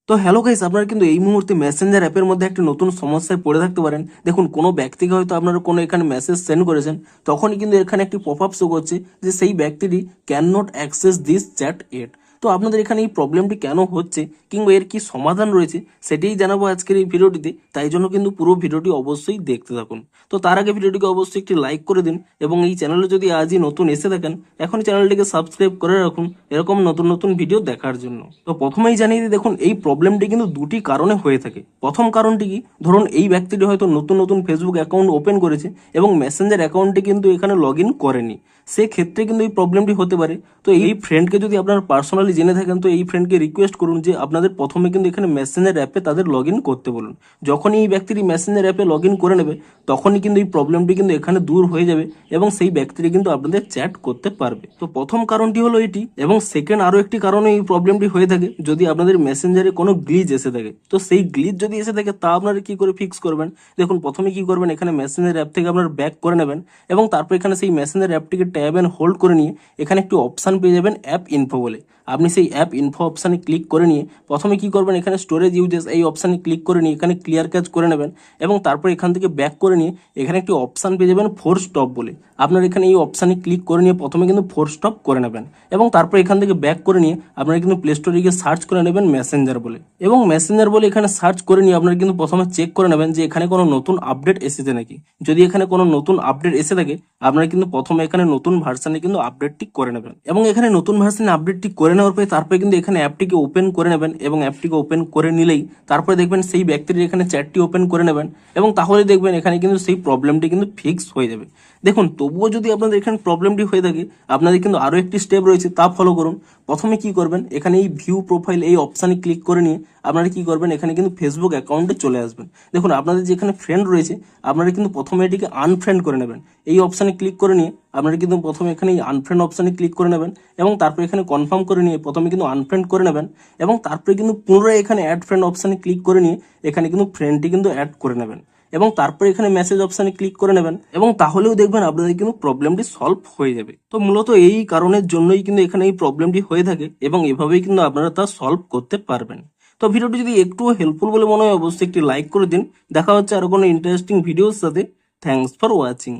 তো hello guys, আপনারা কিন্তু এই মুহূর্তে মেসেঞ্জার অ্যাপের মধ্যে একটা নতুন সমস্যায় পড়ে থাকতে পারেন। দেখুন, কোনো ব্যক্তিকে হয়তো আপনারা কোনো এখানে মেসেজ সেন্ড করেছেন, তখনই কিন্তু এখানে একটি পপ আপ শো করছে যে সেই ব্যক্তিটি can not access this chat at. তো আপনাদের এখানে এই প্রবলেমটি কেন হচ্ছে কিংবা এর কি সমাধান রয়েছে সেটাই জানাবো আজকের এই ভিডিওটিতে। তাই জন্য কিন্তু পুরো ভিডিওটি অবশ্যই দেখতে থাকুন। তো তার আগে ভিডিওটিকে অবশ্যই একটি লাইক করে দিন এবং এই চ্যানেলে যদি আজই নতুন এসে থাকেন এখনই চ্যানেলটিকে সাবস্ক্রাইব করে রাখুন এরকম নতুন নতুন ভিডিও দেখার জন্য। তো প্রথমেই জানিয়ে দিই, দেখুন এই প্রবলেমটি কিন্তু দুটি কারণে হয়ে থাকে। প্রথম কারণটি কি, ধরুন এই ব্যক্তিটি হয়তো নতুন নতুন ফেসবুক অ্যাকাউন্ট ওপেন করেছে এবং মেসেঞ্জার অ্যাকাউন্টটি কিন্তু এখানে লগ ইন করেনি, সেক্ষেত্রে কিন্তু এই প্রবলেমটি হতে পারে। তো এই ফ্রেন্ডকে যদি আপনারা পার্সোনালি জেনে থাকেন তো এই ফ্রেন্ডকে রিকোয়েস্ট করুন যে আপনাদের প্রথমে কিন্তু এখানে মেসেঞ্জার অ্যাপে তাদের লগ ইন করতে বলুন। যখনই এই ব্যক্তিটি মেসেঞ্জার অ্যাপে লগ ইন করে নেবে তখনই কিন্তু এই প্রবলেমটি কিন্তু এখানে দূর হয়ে যাবে এবং সেই ব্যক্তিটি কিন্তু আপনাদের চ্যাট করতে পারবে। তো প্রথম কারণটি হলো এটি, এবং সেকেন্ড আরও একটি কারণে এই প্রবলেমটি হয়ে থাকে যদি আপনাদের মেসেঞ্জারে কোনো গ্লিচ এসে থাকে। তো সেই গ্লিচ যদি এসে থাকে তা আপনারা কি করে ফিক্স করবেন? দেখুন, প্রথমে কি করবেন, এখানে মেসেঞ্জার অ্যাপ থেকে আপনারা ব্যাক করে নেবেন এবং তারপর এখানে সেই মেসেঞ্জার অ্যাপটিকে ট্যাব অ্যান্ড হোল্ড করে নিয়ে এখানে একটি অপশান পেয়ে যাবেন অ্যাপ ইনফো বলে। আপনি সেই অ্যাপ ইনফো অপশানে ক্লিক করে নিয়ে প্রথমে কি করবেন, এখানে স্টোরেজ ইউজেস এই অপশানে ক্লিক করে নিয়ে এখানে ক্লিয়ার ক্যাচ করে নেবেন এবং তারপর এখান থেকে ব্যাক করে নিয়ে এখানে একটি অপশান পেয়ে যাবেন ফোর স্টপ বলে। আপনার এখানে এই অপশানে ক্লিক করে নিয়ে প্রথমে কিন্তু ফোর স্টপ করে নেবেন এবং তারপর এখান থেকে ব্যাক করে নিয়ে আপনারা কিন্তু প্লে স্টোরে গিয়ে সার্চ করে নেবেন মেসেঞ্জার বলে, এবং মেসেঞ্জার বলে এখানে সার্চ করে নিয়ে আপনারা কিন্তু প্রথমে চেক করে নেবেন যে এখানে কোনো নতুন আপডেট এসেছে নাকি। যদি এখানে কোনো নতুন আপডেট এসে থাকে আপনারা কিন্তু প্রথমে এখানে নতুন ভার্সানে কিন্তু আপডেটটি করে নেবেন এবং এখানে নতুন ভার্সানে আপডেটটি করে নেওয়ার পরে তারপরে কিন্তু এখানে অ্যাপটিকে ওপেন করে নেবেন এবং অ্যাপটিকে ওপেন করে নিলেই তারপরে দেখবেন সেই ব্যক্তির এখানে চ্যাটটি ওপেন করে নেবেন এবং তাহলে দেখবেন এখানে কিন্তু সেই প্রবলেমটি কিন্তু ফিক্স হয়ে যাবে। দেখুন, তবুও যদি আপনাদের এখানে প্রবলেমটি হয়ে থাকে আপনাদের কিন্তু আরও একটি স্টেপ রয়েছে, তা ফলো করুন। প্রথমে কি করবেন, এখানে এই ভিউ প্রোফাইল এই অপশানে ক্লিক করে নিয়ে আপনারা কি করবেন, এখানে কিন্তু ফেসবুক অ্যাকাউন্টে চলে আসবেন। দেখুন, আপনাদের যেখানে ফ্রেন্ড রয়েছে আপনারা কিন্তু প্রথমে এটিকে আনফ্রেন্ড করে নেবেন। এই অপশানে ক্লিক করে নিয়ে আপনারা কিন্তু প্রথমে এখানে এই আনফ্রেন্ড অপশানে ক্লিক করে নেবেন এবং তারপরে এখানে কনফার্ম করে নিয়ে প্রথমে কিন্তু আনফ্রেন্ড করে নেবেন এবং তারপরে কিন্তু পুনরায় এখানে অ্যাড ফ্রেন্ড অপশানে ক্লিক করে নিয়ে এখানে কিন্তু ফ্রেন্ডটি কিন্তু অ্যাড করে নেবেন এবং তারপরে এখানে মেসেজ অপশানে ক্লিক করে নেবেন এবং তাহলেও দেখবেন আপনাদের কিন্তু প্রবলেমটি সলভ হয়ে যাবে। তো মূলত এই কারণের জন্যই কিন্তু এখানে এই প্রবলেমটি হয়ে থাকে এবং এভাবেই কিন্তু আপনারা তা সলভ করতে পারবেন। তো ভিডিওটি যদি একটুও হেল্পফুল বলে মনে হয় অবশ্যই একটি লাইক করে দিন। দেখা হচ্ছে আরো কোনো ইন্টারেস্টিং ভিডিওর সাথে। Thanks for watching.